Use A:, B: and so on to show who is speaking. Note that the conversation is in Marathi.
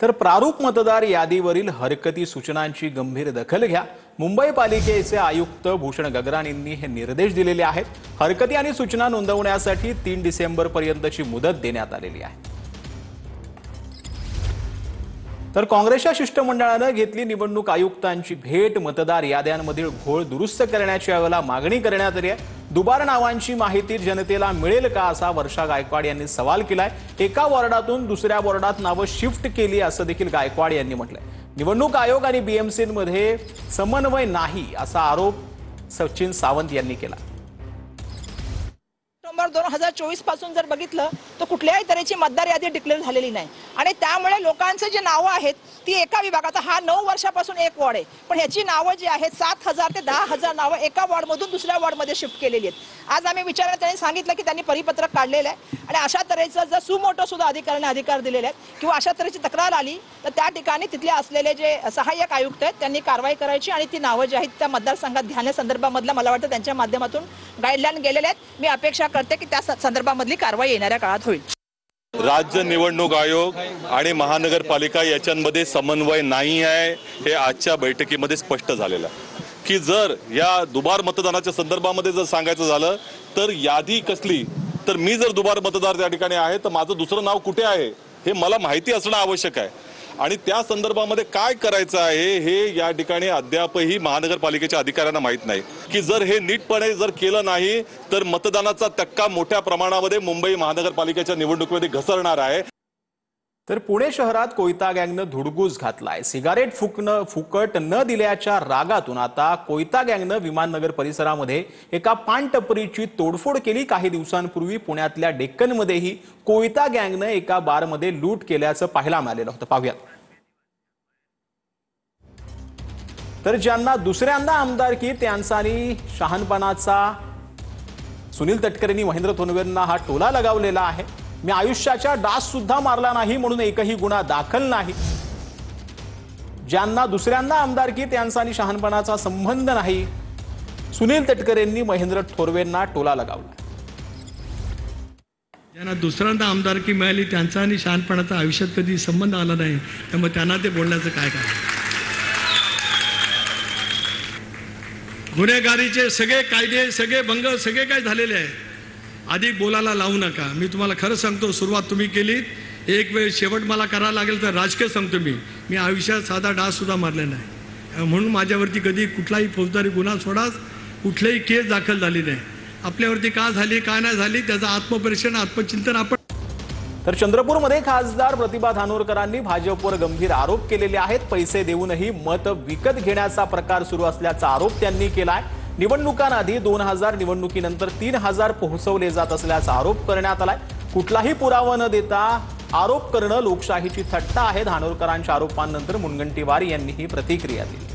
A: तर प्रारूप मतदार यादीवरील हरकती सूचनांची गंभीर दखल घ्या। मुंबई पालिकेचे आयुक्त भूषण गगरान यांनी हे निर्देश दिलेले आहेत। हरकती आणि सूचना नोंदवण्यासाठी 3 डिसेंबर पर्यंतची मुदत देण्यात आलेली आहे। तर काँग्रेसच्या शिष्टमंडळाने घेतली निवडणूक आयुक्तांची भेट। मतदार याद्यांमधील घोळ दुरुस्त करण्याची यावेळेला मागणी करण्यात आली आहे। दुबार नावांची माहिती जनतेला मिळेल का असा वर्षा गायकवाड यांनी सवाल केलाय। एका वॉर्डातून दुसऱ्या वॉर्डात नावं शिफ्ट केली असं देखील गायकवाड यांनी म्हटलंय। निवडणूक आयोग आणि बीएमसीमध्ये समन्वय नाही असा आरोप सचिन सावंत यांनी केला।
B: 2024 पासून जर बघितलं तर कुठल्याही तऱ्हेची मतदार यादी डिक्लेअर झालेली नाही आणि त्यामुळे लोकांचे जे नावं आहेत ती एका विभागात हा 9 वर्षापासून एक वॉर्ड आहे, पण ह्याची नावं जी आहेत 7,000 ते 10,000 नावं एका वॉर्डमधून दुसऱ्या वॉर्डमध्ये शिफ्ट केलेली आहेत। आज आम्ही विचारलं, त्यांनी सांगितलं की त्यांनी परिपत्रक काढलेलं आहे आणि अशा तऱ्हेचं जर सुमोटो सुद्धा अधिकाऱ्यांना अधिकार दिलेले आहेत किंवा अशा तऱ्हेची तक्रार आली तर त्या ठिकाणी तिथले असलेले जे सहाय्यक आयुक्त आहेत त्यांनी कारवाई करायची आणि ती नावं जी आहेत त्या मतदारसंघात घेण्यासंदर्भामधला मला वाटतं त्यांच्या माध्यमातून गाईडलाईन गेलेले आहेत। मी अपेक्षा करते की त्या संदर्भामधली कारवाई येणाऱ्या काळात होईल।
C: राज्य निवडणूक आयोग आणि महानगरपालिका याच्यामध्ये समन्वय नाही आहे हे आजच्या बैठकीमध्ये स्पष्ट झालेलं आहे की जर या दुबार मतदानाच्या संदर्भामध्ये जर सांगायचं झालं तर यादी कसली, तर मी जर दुबार मतदार त्या ठिकाणी आहे तर माझं दुसरं नाव कुठे आहे हे मला माहिती असणं आवश्यक आहे आणि त्या संदर्भामध्ये काय करायचं आहे हे या ठिकाणी अद्यापही महानगरपालिकेच्या अधिकाऱ्यांना माहीत नाही की जर हे नीटपणे जर केलं नाही तर मतदानाचा टक्का मोठ्या प्रमाणामध्ये मुंबई महानगरपालिकेच्या निवडणुकीमध्ये घसरणार आहे।
A: तर पुणे शहरात कोयता गँगनं धुडगूस घातलाय। सिगारेट फुकट न दिल्याच्या रागातून आता कोयता गँगनं विमाननगर परिसरामध्ये एका पान टपरीची तोडफोड केली। काही दिवसांपूर्वी पुण्यातल्या डेक्कनमध्येही कोयता गँगनं एका बारमध्ये लूट केल्याचं पाहायला मिळालेलं होतं। पाहूयात। तर ज्यांना दुसऱ्यांदा आमदारकी त्यांचा आणि शहाणपणाचा सुनील तटकरेंनी महेंद्र थोरवेंना हा टोला लगावलेला आहे। मी आयुष्याचा डास सुद्धा मारला नाही म्हणून एकही गुन्हा दाखल नाही। ज्यांना दुसऱ्यांदा आमदारकी त्यांचा आणि शहाणपणाचा संबंध नाही, सुनील तटकरेंनी महेंद्र थोरवेंना टोला लगावला।
D: ज्यांना दुसऱ्यांदा आमदारकी मिळाली त्यांचा आणि शहाणपणाचा आयुष्यात कधी संबंध आला नाही, त्यामुळे त्यांना ते बोलण्याचं काय कारण। गुन्हेगारीचे सगळे कायदे, सगळे भंग, सगळे काय झालेले आहे। अधिक बोलायला लावू नका। मी तुम्हाला खरं सांगतो, सुरुवात तुम्ही केलीत, एक वेळ शेवट मला करायला लागेल तर राजकीय सांगतो मी आयुष्यात साधा डास सुद्धा मारले नाही, म्हणून माझ्यावरती कधी कुठलाही फौजदारी गुन्हा सोडा कुठलीही केस दाखल झाली नाही। आपल्यावरती का झाली काय नाही झाली त्याचं आत्मपरीक्षण आत्मचिंतन आपण।
A: तर चंद्रपूरमध्ये खासदार प्रतिभा धानोरकरांनी भाजपवर गंभीर आरोप केलेले आहेत। पैसे देऊनही मत विकत घेण्याचा प्रकार सुरू असल्याचा आरोप त्यांनी केलाय। निवडणुकांआधी 2000, निवडणुकीनंतर 3000 पोहोचवले जात असल्याचा आरोप करण्यात आलाय। कुठलाही पुरावा न देता आरोप करणं लोकशाहीची थट्टा आहे। धानोरकरांच्या आरोपांनंतर मुनगंटीवार यांनी ही प्रतिक्रिया दिली।